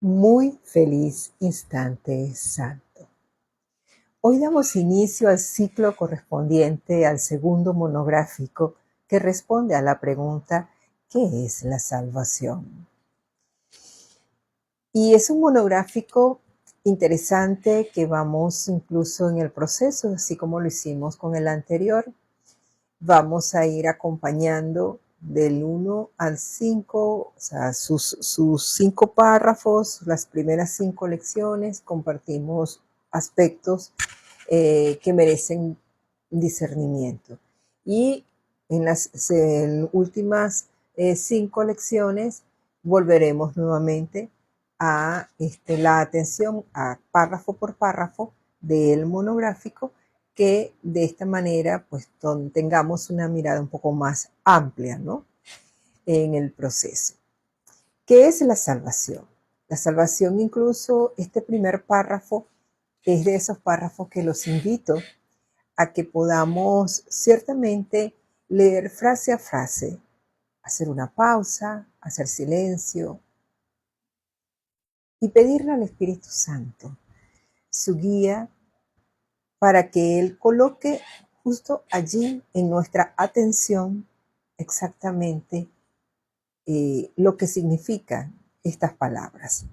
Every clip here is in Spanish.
Muy feliz instante santo. Hoy damos inicio al ciclo correspondiente al segundo monográfico que responde a la pregunta ¿qué es la salvación? Y es un monográfico interesante que vamos incluso en el proceso, así como lo hicimos con el anterior. Vamos a ir acompañando del 1 al 5, o sea, sus 5 párrafos, las primeras 5 lecciones, compartimos aspectos que merecen discernimiento. Y en las últimas 5 lecciones volveremos nuevamente a la atención a párrafo por párrafo del monográfico, que de esta manera pues tengamos una mirada un poco más amplia, ¿no?, en el proceso. ¿Qué es la salvación? La salvación, incluso este primer párrafo, es de esos párrafos que los invito a que podamos ciertamente leer frase a frase, hacer una pausa, hacer silencio y pedirle al Espíritu Santo su guía para que Él coloque justo allí en nuestra atención exactamente lo que significan estas palabras.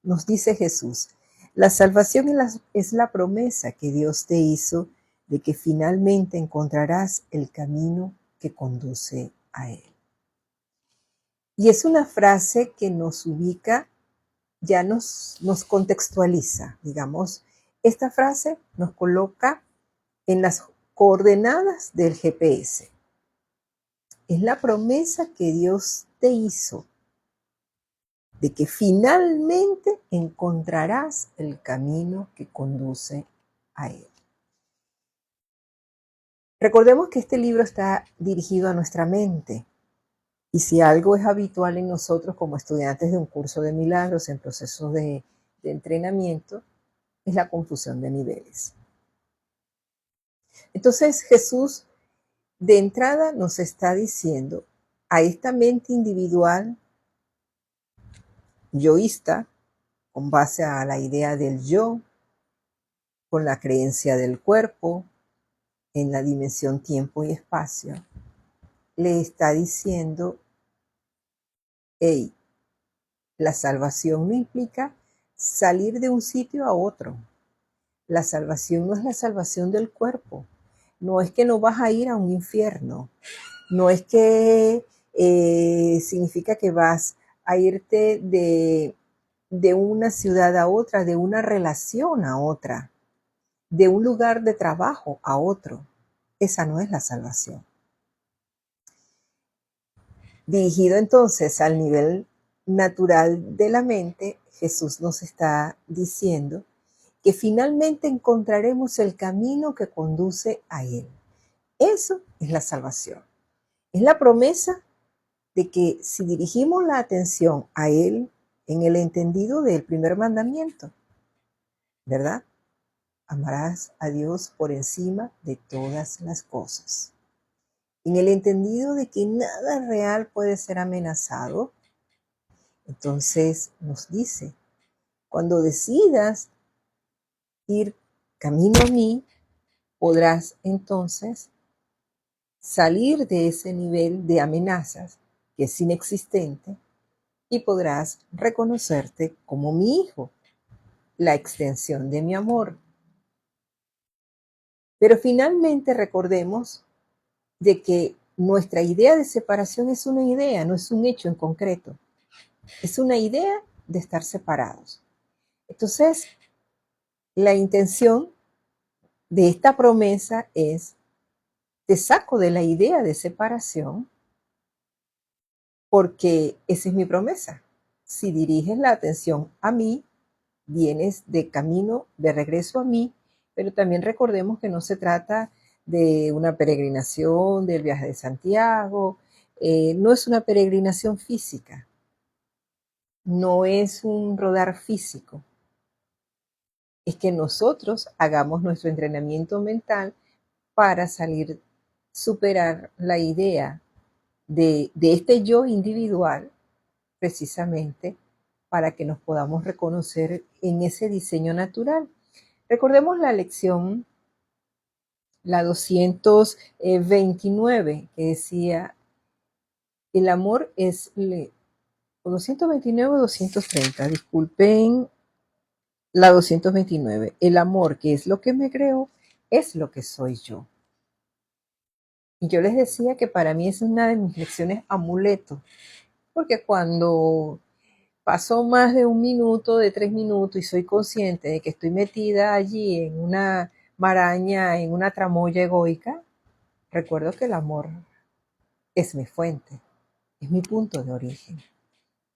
Nos dice Jesús: la salvación es la promesa que Dios te hizo de que finalmente encontrarás el camino que conduce a Él. Y es una frase que nos ubica, ya nos contextualiza, digamos. Esta frase nos coloca en las coordenadas del GPS. Es la promesa que Dios te hizo de que finalmente encontrarás el camino que conduce a Él. Recordemos que este libro está dirigido a nuestra mente, y si algo es habitual en nosotros como estudiantes de un curso de milagros en procesos de entrenamiento, es la confusión de niveles. Entonces Jesús de entrada nos está diciendo a esta mente individual, yoísta, con base a la idea del yo, con la creencia del cuerpo, en la dimensión tiempo y espacio, le está diciendo: hey, la salvación no implica salir de un sitio a otro. La salvación no es la salvación del cuerpo. No es que no vas a ir a un infierno. No es que significa que vas a irte de una ciudad a otra, de una relación a otra, de un lugar de trabajo a otro. Esa no es la salvación. Dirigido entonces al nivel natural de la mente, Jesús nos está diciendo que finalmente encontraremos el camino que conduce a Él. Eso es la salvación. Es la promesa de que si dirigimos la atención a Él en el entendido del primer mandamiento, ¿verdad? Amarás a Dios por encima de todas las cosas. En el entendido de que nada real puede ser amenazado, entonces nos dice: cuando decidas ir camino a mí, podrás entonces salir de ese nivel de amenazas que es inexistente y podrás reconocerte como mi hijo, la extensión de mi amor. Pero finalmente recordemos de que nuestra idea de separación es una idea, no es un hecho en concreto. Es una idea de estar separados. Entonces, la intención de esta promesa es: te saco de la idea de separación, porque esa es mi promesa. Si diriges la atención a mí, vienes de camino de regreso a mí, pero también recordemos que no se trata de una peregrinación del viaje de Santiago, no es una peregrinación física, no es un rodar físico, es que nosotros hagamos nuestro entrenamiento mental para superar la idea de este yo individual, precisamente para que nos podamos reconocer en ese diseño natural. Recordemos la lección, la 229, que decía, el amor es, o 229 o 230, disculpen, la 229, el amor, que es lo que me creó, es lo que soy yo. Y yo les decía que para mí es una de mis lecciones amuleto, porque cuando pasó más de 1 minuto, de 3 minutos, y soy consciente de que estoy metida allí en una maraña, en una tramoya egoica, recuerdo que el amor es mi fuente, es mi punto de origen.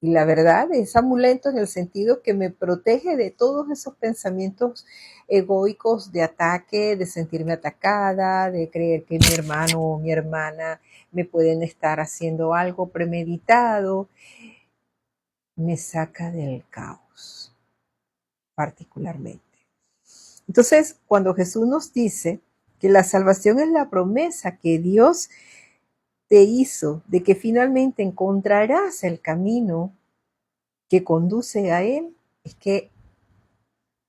Y la verdad es amuleto en el sentido que me protege de todos esos pensamientos egoicos de ataque, de sentirme atacada, de creer que mi hermano o mi hermana me pueden estar haciendo algo premeditado. Me saca del caos, particularmente. Entonces, cuando Jesús nos dice que la salvación es la promesa que Dios te hizo de que finalmente encontrarás el camino que conduce a Él, es que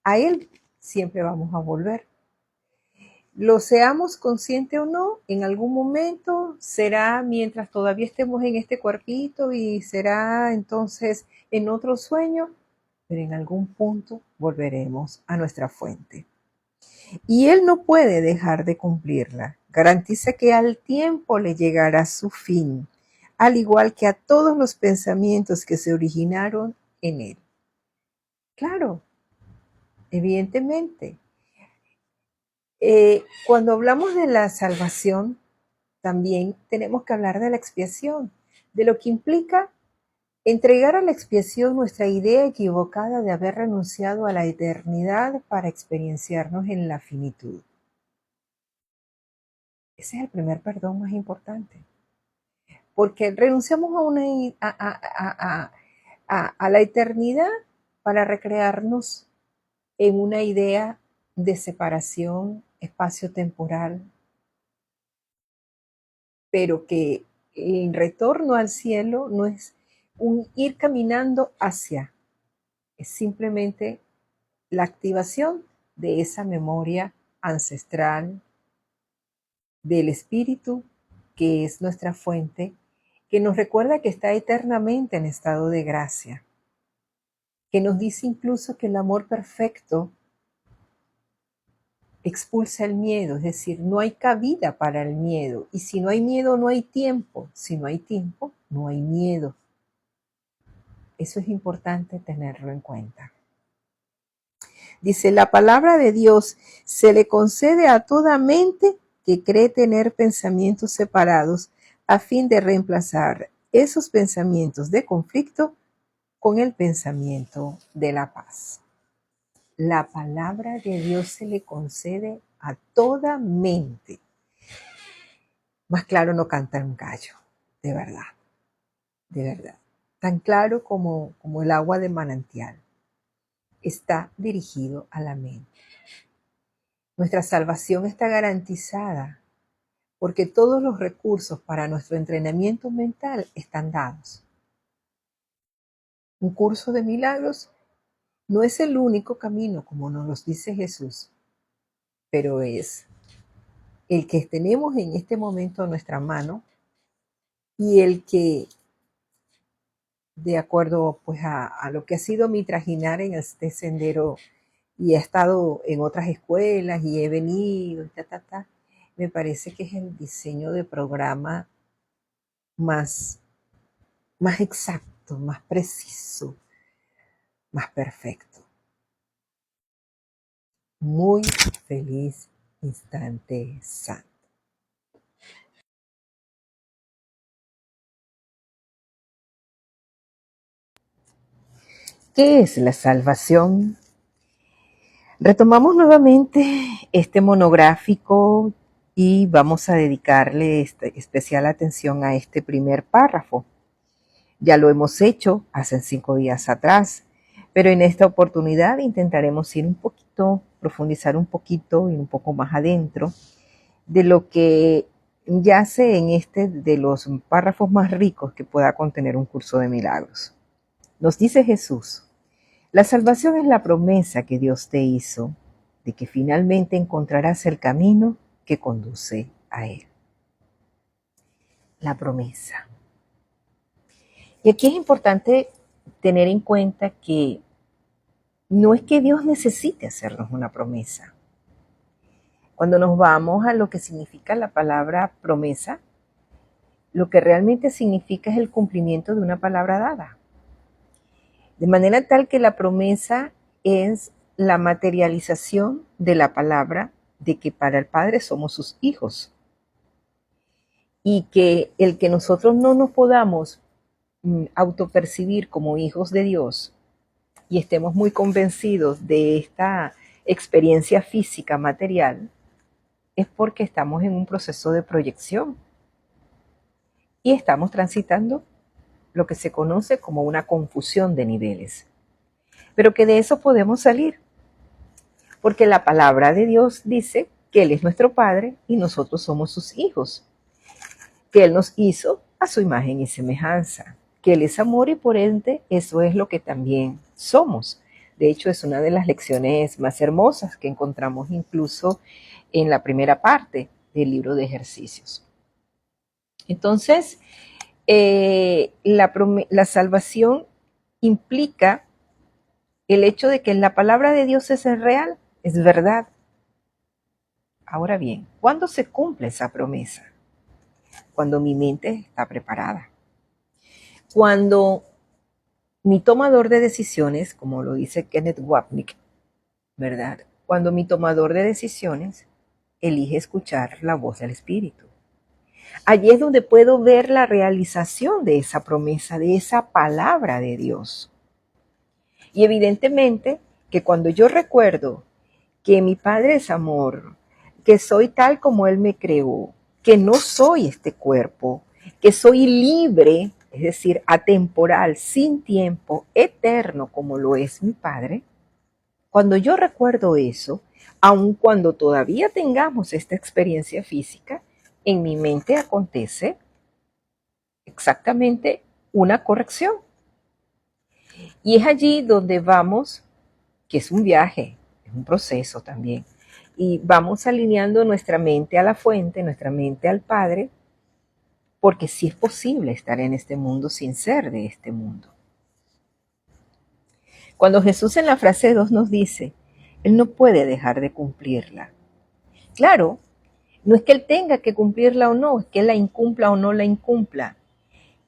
a Él siempre vamos a volver. Lo seamos consciente o no, en algún momento será mientras todavía estemos en este cuerpito y será entonces en otro sueño, pero en algún punto volveremos a nuestra fuente. Y Él no puede dejar de cumplirla. Garantiza que al tiempo le llegará su fin, al igual que a todos los pensamientos que se originaron en Él. Claro, evidentemente. Cuando hablamos de la salvación, también tenemos que hablar de la expiación, de lo que implica entregar a la expiación nuestra idea equivocada de haber renunciado a la eternidad para experienciarnos en la finitud. Ese es el primer perdón más importante, porque renunciamos a la eternidad para recrearnos en una idea de separación espacio-temporal, pero que el retorno al cielo no es un ir caminando hacia, es simplemente la activación de esa memoria ancestral del espíritu, que es nuestra fuente, que nos recuerda que está eternamente en estado de gracia, que nos dice incluso que el amor perfecto expulsa el miedo, es decir, no hay cabida para el miedo, y si no hay miedo no hay tiempo, si no hay tiempo no hay miedo. Eso es importante tenerlo en cuenta. Dice, la palabra de Dios se le concede a toda mente que cree tener pensamientos separados a fin de reemplazar esos pensamientos de conflicto con el pensamiento de la paz. La palabra de Dios se le concede a toda mente. Más claro no canta un gallo, de verdad, de verdad. Tan claro como el agua de manantial. Está dirigido a la mente. Nuestra salvación está garantizada porque todos los recursos para nuestro entrenamiento mental están dados. Un curso de milagros no es el único camino, como nos lo dice Jesús, pero es el que tenemos en este momento a nuestra mano y el que, de acuerdo pues a lo que ha sido mi trajinar en este sendero, y he estado en otras escuelas y he venido, me parece que es el diseño de programa más exacto, más preciso, más perfecto. Muy feliz instante santo. ¿Qué es la salvación? Retomamos nuevamente este monográfico y vamos a dedicarle especial atención a este primer párrafo. Ya lo hemos hecho hace 5 días atrás, pero en esta oportunidad intentaremos ir un poquito, profundizar un poquito y un poco más adentro de lo que yace en este de los párrafos más ricos que pueda contener un curso de milagros. Nos dice Jesús, la salvación es la promesa que Dios te hizo de que finalmente encontrarás el camino que conduce a Él. La promesa. Y aquí es importante tener en cuenta que no es que Dios necesite hacernos una promesa. Cuando nos vamos a lo que significa la palabra promesa, lo que realmente significa es el cumplimiento de una palabra dada. De manera tal que la promesa es la materialización de la palabra de que para el Padre somos sus hijos. Y que el que nosotros no nos podamos autopercibir como hijos de Dios y estemos muy convencidos de esta experiencia física material, es porque estamos en un proceso de proyección y estamos transitando lo que se conoce como una confusión de niveles. Pero que de eso podemos salir, porque la palabra de Dios dice que Él es nuestro Padre y nosotros somos sus hijos, que Él nos hizo a su imagen y semejanza, que Él es amor y por ende eso es lo que también somos. De hecho, es una de las lecciones más hermosas que encontramos incluso en la primera parte del libro de ejercicios. Entonces, la salvación implica el hecho de que la palabra de Dios es real, es verdad. Ahora bien, ¿cuándo se cumple esa promesa? Cuando mi mente está preparada. Cuando mi tomador de decisiones, como lo dice Kenneth Wapnick, ¿verdad? Cuando mi tomador de decisiones elige escuchar la voz del Espíritu. Allí es donde puedo ver la realización de esa promesa, de esa palabra de Dios. Y evidentemente que cuando yo recuerdo que mi Padre es amor, que soy tal como Él me creó, que no soy este cuerpo, que soy libre, es decir, atemporal, sin tiempo, eterno como lo es mi Padre, cuando yo recuerdo eso, aun cuando todavía tengamos esta experiencia física, en mi mente acontece exactamente una corrección. Y es allí donde vamos, que es un viaje, es un proceso también, y vamos alineando nuestra mente a la fuente, nuestra mente al Padre, porque sí es posible estar en este mundo sin ser de este mundo. Cuando Jesús en la frase 2 nos dice, Él no puede dejar de cumplirla. Claro, no es que Él tenga que cumplirla o no, es que Él la incumpla o no la incumpla.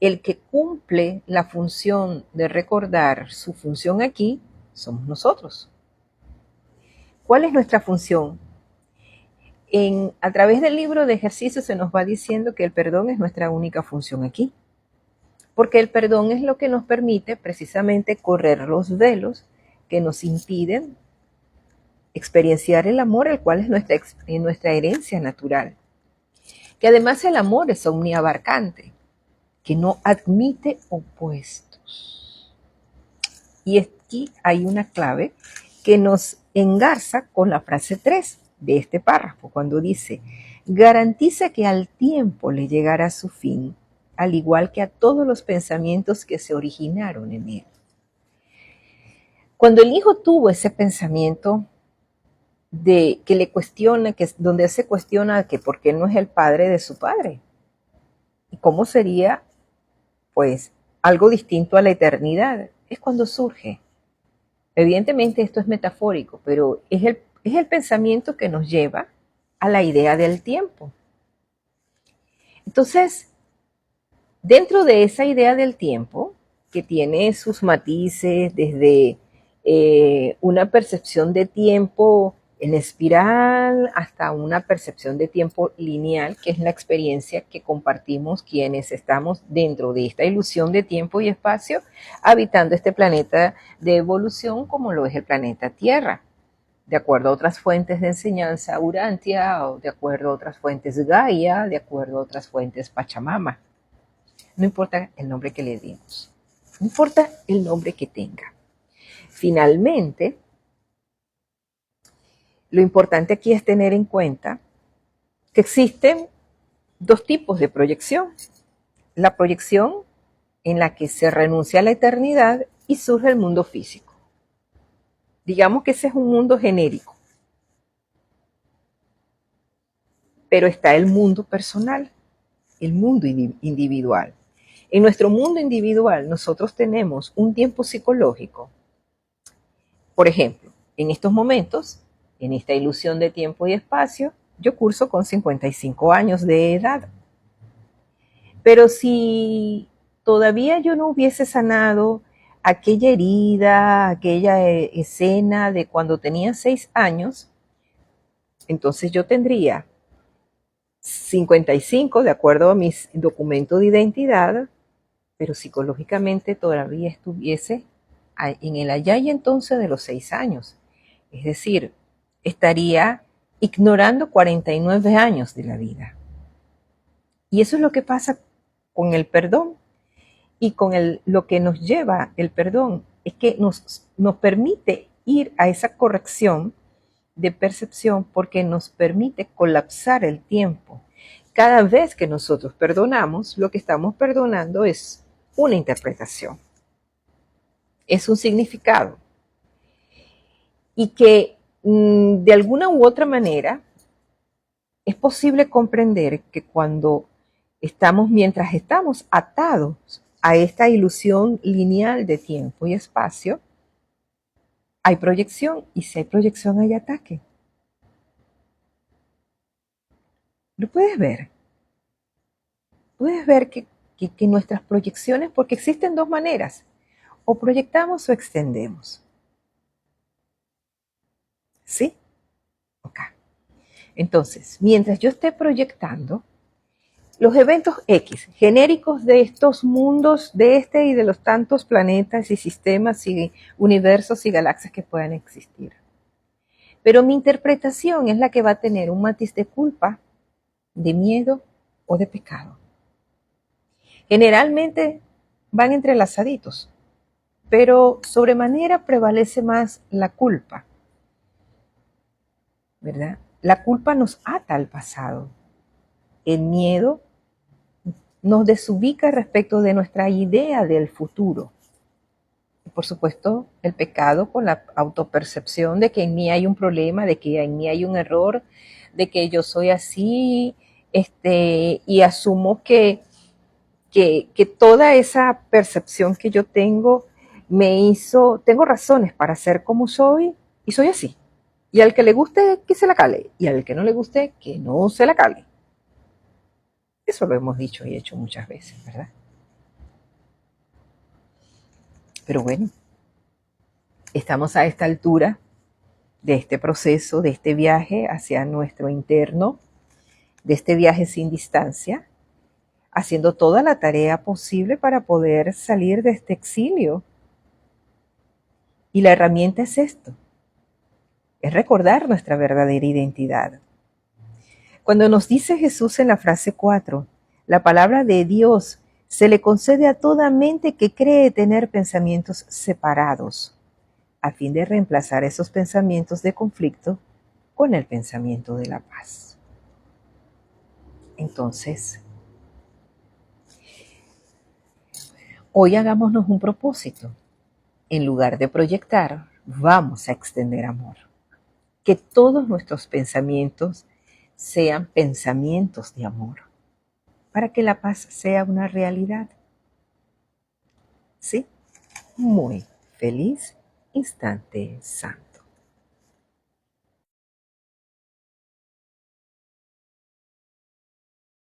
El que cumple la función de recordar su función aquí somos nosotros. ¿Cuál es nuestra función? A través del libro de ejercicios se nos va diciendo que el perdón es nuestra única función aquí. Porque el perdón es lo que nos permite precisamente correr los velos que nos impiden experienciar el amor, el cual es nuestra herencia natural. Que además el amor es omniabarcante, que no admite opuestos. Y aquí hay una clave que nos engarza con la frase 3 de este párrafo, cuando dice, garantiza que al tiempo le llegará su fin, al igual que a todos los pensamientos que se originaron en él. Cuando el hijo tuvo ese pensamiento de que le cuestiona, donde se cuestiona que por qué no es el padre de su padre, y cómo sería, pues, algo distinto a la eternidad, es cuando surge. Evidentemente esto es metafórico, pero es el pensamiento que nos lleva a la idea del tiempo. Entonces, dentro de esa idea del tiempo, que tiene sus matices desde una percepción de tiempo en espiral hasta una percepción de tiempo lineal, que es la experiencia que compartimos quienes estamos dentro de esta ilusión de tiempo y espacio, habitando este planeta de evolución como lo es el planeta Tierra. De acuerdo a otras fuentes de enseñanza Urantia, o de acuerdo a otras fuentes Gaia, de acuerdo a otras fuentes Pachamama. No importa el nombre que le demos, no importa el nombre que tenga. Finalmente, lo importante aquí es tener en cuenta que existen dos tipos de proyección. La proyección en la que se renuncia a la eternidad y surge el mundo físico. Digamos que ese es un mundo genérico. Pero está el mundo personal, el mundo individual. En nuestro mundo individual nosotros tenemos un tiempo psicológico. Por ejemplo, en estos momentos, en esta ilusión de tiempo y espacio, yo curso con 55 años de edad. Pero si todavía yo no hubiese sanado aquella herida, aquella escena de cuando tenía 6 años, entonces yo tendría 55 de acuerdo a mis documentos de identidad, pero psicológicamente todavía estuviese en el allá y entonces de los 6 años. Es decir, estaría ignorando 49 años de la vida. Y eso es lo que pasa con el perdón y con lo que nos lleva el perdón, es que nos permite ir a esa corrección de percepción porque nos permite colapsar el tiempo. Cada vez que nosotros perdonamos, lo que estamos perdonando es una interpretación, es un significado. Y que de alguna u otra manera es posible comprender que mientras estamos atados a esta ilusión lineal de tiempo y espacio, hay proyección, y si hay proyección hay ataque. ¿Lo puedes ver? Puedes ver que nuestras proyecciones, porque existen dos maneras, o proyectamos o extendemos. ¿Sí? Ok. Entonces, mientras yo esté proyectando, los eventos X, genéricos de estos mundos, de este y de los tantos planetas y sistemas y universos y galaxias que puedan existir. Pero mi interpretación es la que va a tener un matiz de culpa, de miedo o de pecado. Generalmente van entrelazaditos, pero sobremanera prevalece más la culpa, ¿verdad? La culpa nos ata al pasado. El miedo nos desubica respecto de nuestra idea del futuro. Y por supuesto, el pecado con la autopercepción de que en mí hay un problema, de que en mí hay un error, de que yo soy así, y asumo que toda esa percepción que yo tengo tengo razones para ser como soy y soy así. Y al que le guste, que se la cale. Y al que no le guste, que no se la cale. Eso lo hemos dicho y hecho muchas veces, ¿verdad? Pero bueno, estamos a esta altura de este proceso, de este viaje hacia nuestro interno, de este viaje sin distancia, haciendo toda la tarea posible para poder salir de este exilio. Y la herramienta es esto, es recordar nuestra verdadera identidad. Cuando nos dice Jesús en la frase 4, la palabra de Dios se le concede a toda mente que cree tener pensamientos separados, a fin de reemplazar esos pensamientos de conflicto con el pensamiento de la paz. Entonces, hoy hagámonos un propósito. En lugar de proyectar, vamos a extender amor. Que todos nuestros pensamientos sean pensamientos de amor, para que la paz sea una realidad. ¿Sí? Muy feliz instante santo.